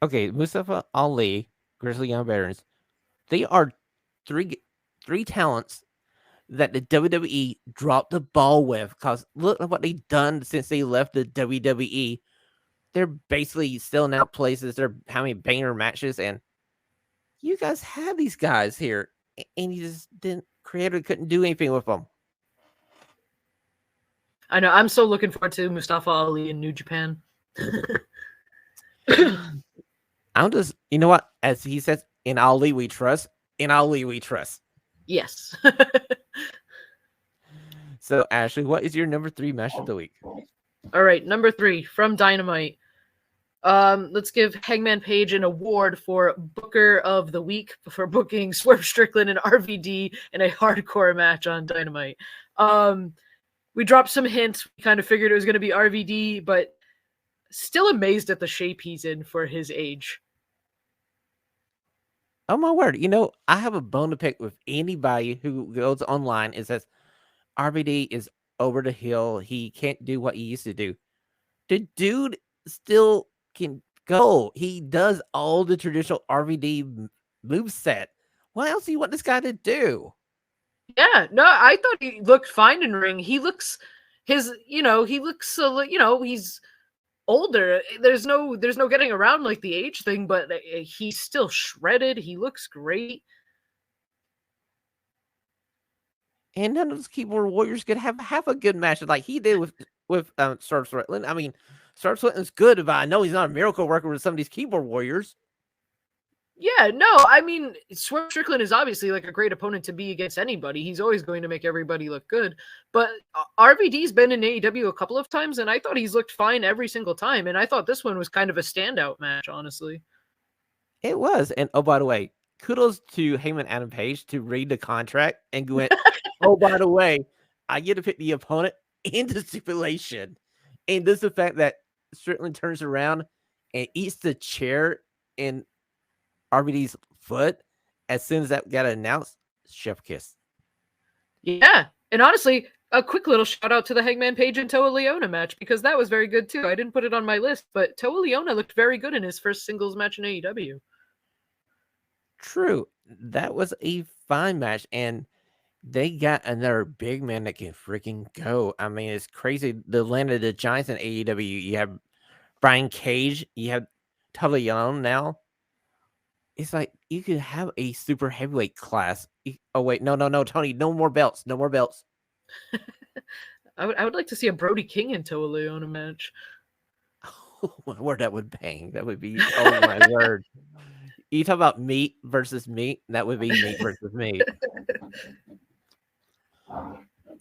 B: Okay, Mustafa Ali, Grizzly Young Veterans, they are three talents that the WWE dropped the ball with, because look at what they've done since they left the WWE. They're basically selling out places. They're having banger matches, and you guys had these guys here, and you just couldn't do anything with them.
C: I know. I'm so looking forward to Mustafa Ali in New Japan.
B: I'm just, you know what? As he says, in Ali we trust. In Ali we trust.
C: Yes.
B: So, Ashley, what is your number 3 match of the week?
C: All right, number 3 from Dynamite. Let's give Hangman Page an award for Booker of the Week for booking Swerve Strickland and RVD in a hardcore match on Dynamite. We dropped some hints. We kind of figured it was going to be RVD, but still amazed at the shape he's in for his age.
B: Oh, my word. I have a bone to pick with anybody who goes online and says RVD is over the hill. He can't do what he used to do. The dude still can go. He does all the traditional RVD moveset. What else do you want this guy to do?
C: Yeah, no, I thought he looked fine in ring. He looks he's older. There's no getting around like the age thing, but he's still shredded. He looks great.
B: And none of those keyboard warriors could have a good match like he did with Swerve Strickland. I mean, Swerve Strickland's good, but I know he's not a miracle worker with some of these keyboard warriors.
C: Yeah, no, I mean, Swerve Strickland is obviously like a great opponent to be against anybody. He's always going to make everybody look good. But RVD's been in AEW a couple of times, and I thought he's looked fine every single time. And I thought this one was kind of a standout match, honestly.
B: It was. And oh, by the way, kudos to Heyman Adam Page to read the contract and go, oh, by the way, I get to pick the opponent in the stipulation. And this is the fact that Strickland turns around and eats the chair in RVD's foot as soon as that got announced. Chef kiss.
C: Yeah. And honestly, a quick little shout out to the Hangman Page and Toa Leona match, because that was very good too. I didn't put it on my list, but Toa Leona looked very good in his first singles match in AEW.
B: True. That was a fine match, and they got another big man that can freaking go. I mean, it's crazy. The land of the giants in AEW. You have Brian Cage. You have Toa Leona now. It's like you could have a super heavyweight class. Oh, wait. No, Tony. No more belts. No more belts.
C: I would like to see a Brody King and Toa Leona match.
B: Oh, my word, that would bang. That would be, oh, my word. You talk about meat versus meat. That would be meat versus meat.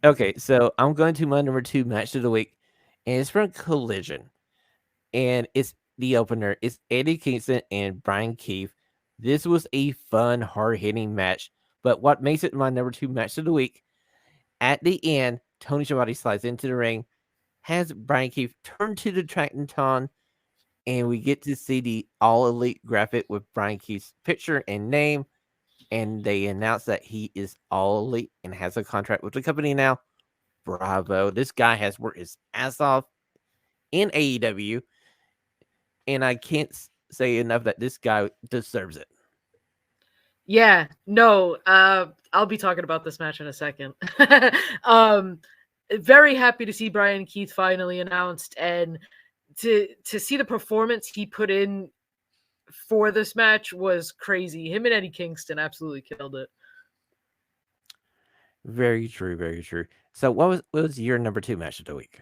B: Okay, so I'm going to my number 2 match of the week, and it's from Collision. And it's the opener. It's Eddie Kingston and Brian Keefe. This was a fun, hard-hitting match. But what makes it my number 2 match of the week, at the end, Tony Schiavone slides into the ring, has Brian Keefe turn to the Tracton, and we get to see the all-elite graphic with Brian Keefe's picture and name. And they announce that he is all elite and has a contract with the company now. Bravo. This guy has worked his ass off in AEW. And I can't say enough that this guy deserves it.
C: Yeah, no, I'll be talking about this match in a second. Very happy to see Brian Keith finally announced, and to see the performance he put in for this match was crazy. Him and Eddie Kingston absolutely killed it. Very
B: true, very true. So what was your number 2 match of the week?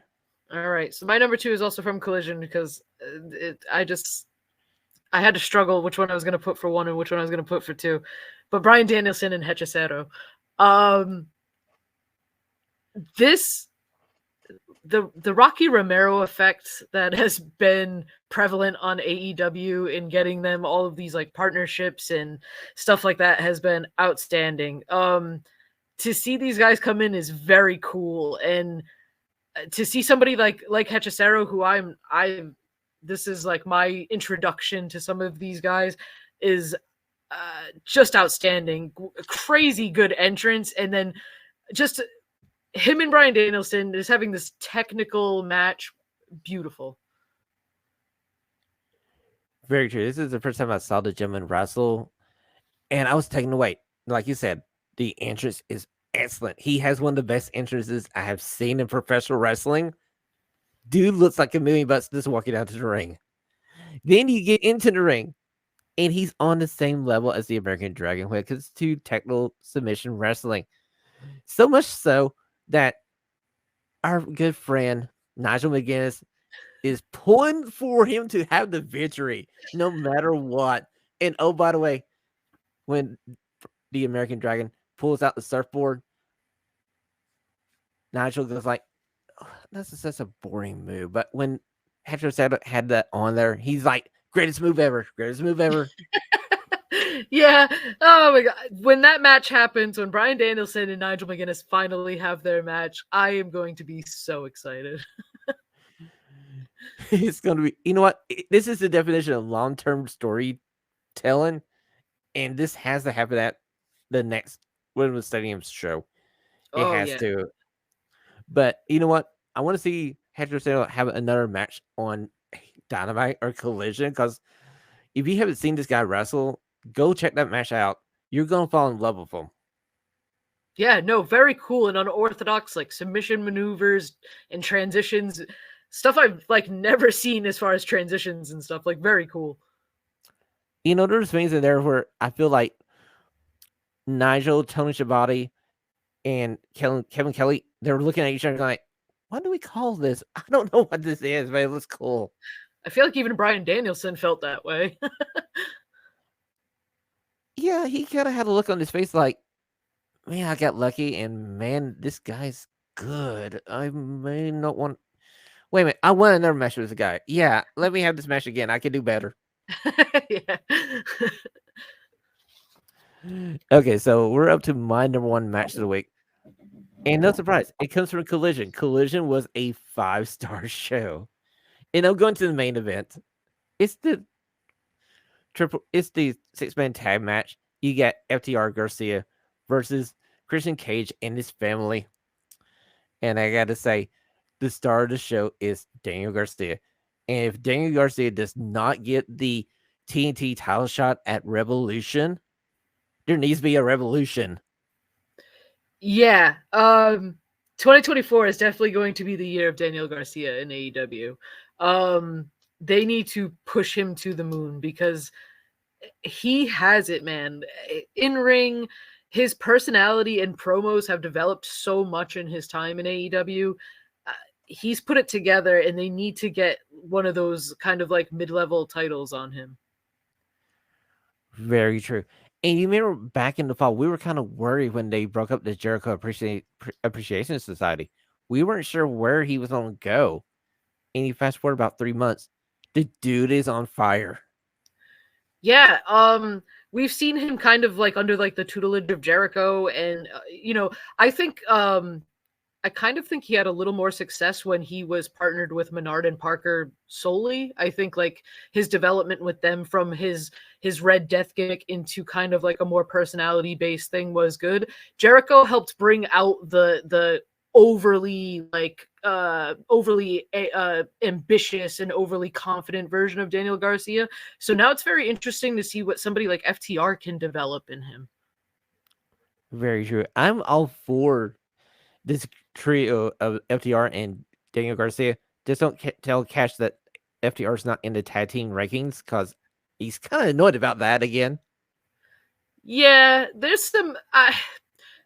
C: All right, so my number 2 is also from Collision, because I had to struggle which one I was going to put for 1 and which one I was going to put for 2. But Bryan Danielson and Hechicero. This the Rocky Romero effect that has been prevalent on AEW in getting them all of these like partnerships and stuff like that has been outstanding. To see these guys come in is very cool, and to see somebody like Hechicero, who I'm this is like my introduction to some of these guys, is just outstanding. Crazy good entrance, and then just him and Bryan Danielson is having this technical match. Beautiful.
B: Very true. This is the first time I saw the gentleman wrestle, and I was taken away. Like you said, the entrance is excellent. He has one of the best entrances I have seen in professional wrestling. Dude looks like $1,000,000 just walking out to the ring. Then you get into the ring, and he's on the same level as the American Dragon because it's two technical submission wrestling. So much so that our good friend Nigel McGuinness is pulling for him to have the victory no matter what. And oh, by the way, when the American Dragon pulls out the surfboard, Nigel goes like, oh, "This is such a boring move." But when Hector had that on there, he's like, "Greatest move ever! Greatest move ever!"
C: Yeah. Oh my god. When that match happens, when Bryan Danielson and Nigel McGuinness finally have their match, I am going to be so excited.
B: It's going to be, you know what? This is the definition of long-term storytelling, and this has to happen at the next Wembley Stadium's show. It has to. But you know what? I want to see Hector Stable have another match on Dynamite or Collision, because if you haven't seen this guy wrestle, go check that match out. You're going to fall in love with him.
C: Yeah, no, very cool and unorthodox, like submission maneuvers and transitions. Stuff I've like never seen as far as transitions and stuff. Like, very cool.
B: You know, there's things in there where I feel like Nigel, Tony Schiavone, and Kevin Kelly, they're looking at each other like, what do we call this? I don't know what this is, but it looks cool.
C: I feel like even Bryan Danielson felt that way.
B: Yeah, he kind of had a look on his face like, man, I got lucky, and man, this guy's good. I may not want. Wait a minute, I want another match with this guy. Yeah, let me have this match again. I can do better.
C: Yeah.
B: Okay, so we're up to my number one match of the week. And no surprise, it comes from Collision. Collision was a 5-star show. And I'm going to the main event. It's the 6-man tag match. You got FTR Garcia versus Christian Cage and his family. And I got to say, the star of the show is Daniel Garcia. And if Daniel Garcia does not get the TNT title shot at Revolution, there needs to be a revolution.
C: Yeah. 2024 is definitely going to be the year of Daniel Garcia in AEW. They need to push him to the moon because he has it, man. In ring, his personality and promos have developed so much in his time in AEW. He's put it together, and they need to get one of those kind of like mid-level titles on him.
B: Very true. And you remember back in the fall, we were kind of worried when they broke up the Jericho Appreciation Society. We weren't sure where he was going to go. And you fast forward about 3 months, the dude is on fire.
C: Yeah, we've seen him kind of like under like the tutelage of Jericho, and I kind of think he had a little more success when he was partnered with Menard and Parker solely. I think like his development with them from his Red Death gimmick into kind of like a more personality based thing was good. Jericho helped bring out the overly ambitious and overly confident version of Daniel Garcia. So now it's very interesting to see what somebody like FTR can develop in him.
B: Very true. I'm all for this trio of FTR and Daniel Garcia. Just don't tell Cash that FTR is not in the tag team rankings, because he's kind of annoyed about that again.
C: Yeah, there's some.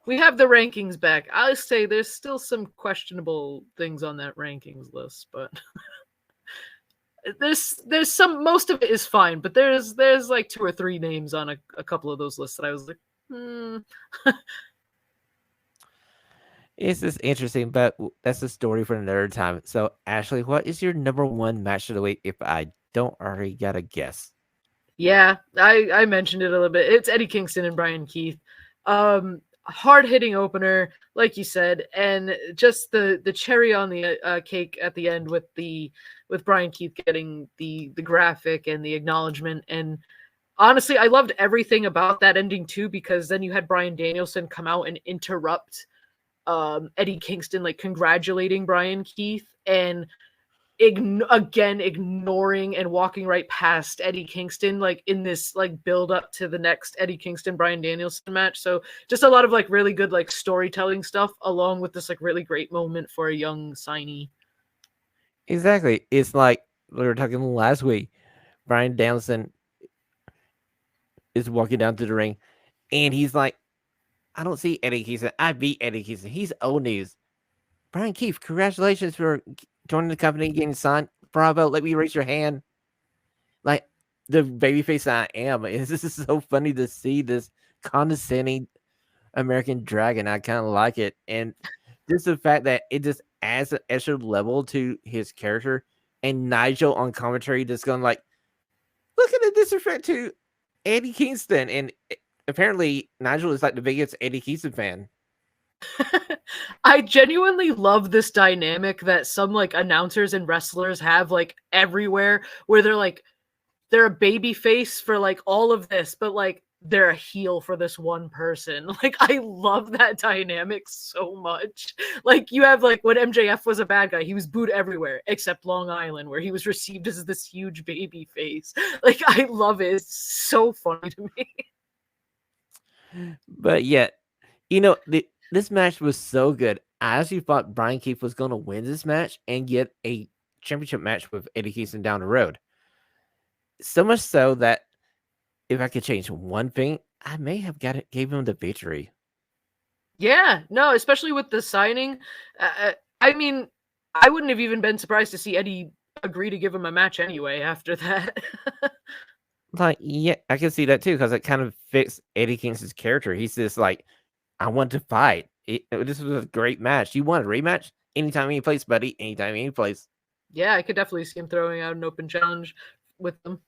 C: We have the rankings back. I'll say there's still some questionable things on that rankings list, but there's some. Most of it is fine, but there's like 2 or 3 names on a couple of those lists that I was like,
B: It's just interesting, but that's a story for another time. So, Ashley, what is your number one match of the week if I don't already got a guess?
C: Yeah, I mentioned it a little bit. It's Eddie Kingston and Brian Keith. Hard hitting opener, like you said, and just the cherry on the cake at the end with Brian Keith getting the graphic and the acknowledgement. And honestly, I loved everything about that ending too, because then you had Bryan Danielson come out and interrupt Eddie Kingston, like congratulating Brian Keith, and again ignoring and walking right past Eddie Kingston, like in this like build up to the next Eddie Kingston Bryan Danielson match. So just a lot of like really good like storytelling stuff, along with this like really great moment for a young signee.
B: Exactly. It's like we were talking last week. Bryan Danielson is walking down to the ring, and he's like, I don't see Eddie Kingston. I beat Eddie Kingston. He's old news. Brian Keith, congratulations for joining the company, getting signed. Bravo. Let me raise your hand. Like the babyface I am. This is so funny to see this condescending American Dragon. I kind of like it. And just the fact that it just adds an extra level to his character. And Nigel on commentary just going like, look at the disrespect to Eddie Kingston. And apparently Nigel is like the biggest Eddie Kingston fan.
C: I genuinely love this dynamic that some like announcers and wrestlers have like everywhere, where they're a baby face for like all of this, but like they're a heel for this one person. Like I love that dynamic so much. Like you have like when MJF was a bad guy, he was booed everywhere except Long Island, where he was received as this huge baby face. Like I love it. It's so funny to me.
B: But yet, this match was so good. I actually thought Brian Keith was going to win this match and get a championship match with Eddie Kingston down the road. So much so that if I could change one thing, I may have gave him the victory.
C: Yeah, no, especially with the signing. I mean, I wouldn't have even been surprised to see Eddie agree to give him a match anyway after that.
B: Like, yeah, I can see that too, because it kind of fits Eddie Kingston's character. He's just like, I want to fight. This was a great match. You want a rematch? Anytime, any place, buddy. Anytime, any place.
C: Yeah, I could definitely see him throwing out an open challenge with them.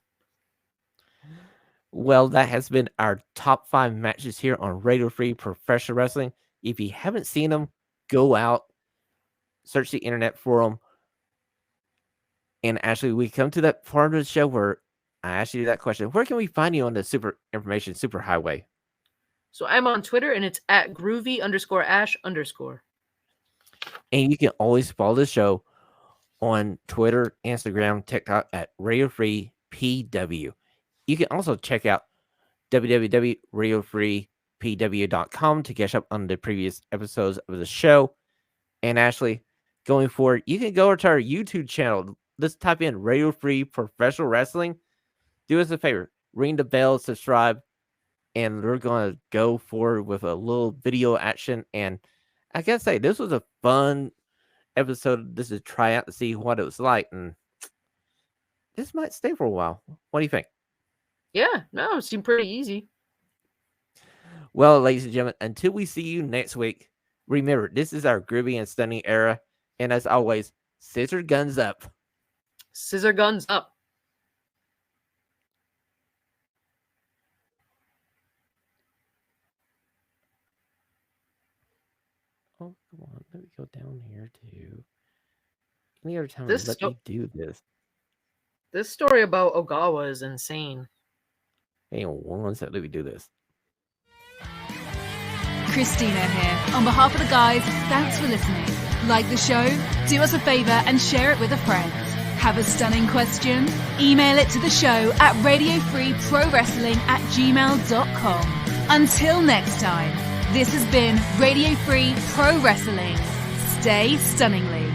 B: Well, that has been our top 5 matches here on Radio Free Professional Wrestling. If you haven't seen them, go out, search the internet for them. And actually, we come to that part of the show where I asked you that question. Where can we find you on the super highway?
C: So I'm on Twitter, and it's at groovy_ash_.
B: And you can always follow the show on Twitter, Instagram, TikTok at Radio Free PW. You can also check out www.radiofreepw.com to catch up on the previous episodes of the show. And Ashley, going forward, you can go to our YouTube channel. Let's type in Radio Free Professional Wrestling. Do us a favor, ring the bell, subscribe, and we're going to go forward with a little video action. And I gotta say, this was a fun episode. This is try out to see what it was like. And this might stay for a while. What do you think?
C: Yeah, no, it seemed pretty easy.
B: Well, ladies and gentlemen, until we see you next week, remember, this is our groovy and stunning era. And as always, scissor guns up.
C: Scissor guns up.
B: Oh, come on. Let me go down here too. Any other time let me do this.
C: This story about Ogawa is insane.
B: Hang on one second. Let me do this.
A: Christina here. On behalf of the guys, thanks for listening. Like the show? Do us a favor and share it with a friend. Have a stunning question? Email it to the show at radiofreeprowrestling@gmail.com. Until next time, this has been Radio Free Pro Wrestling. Stay stunningly.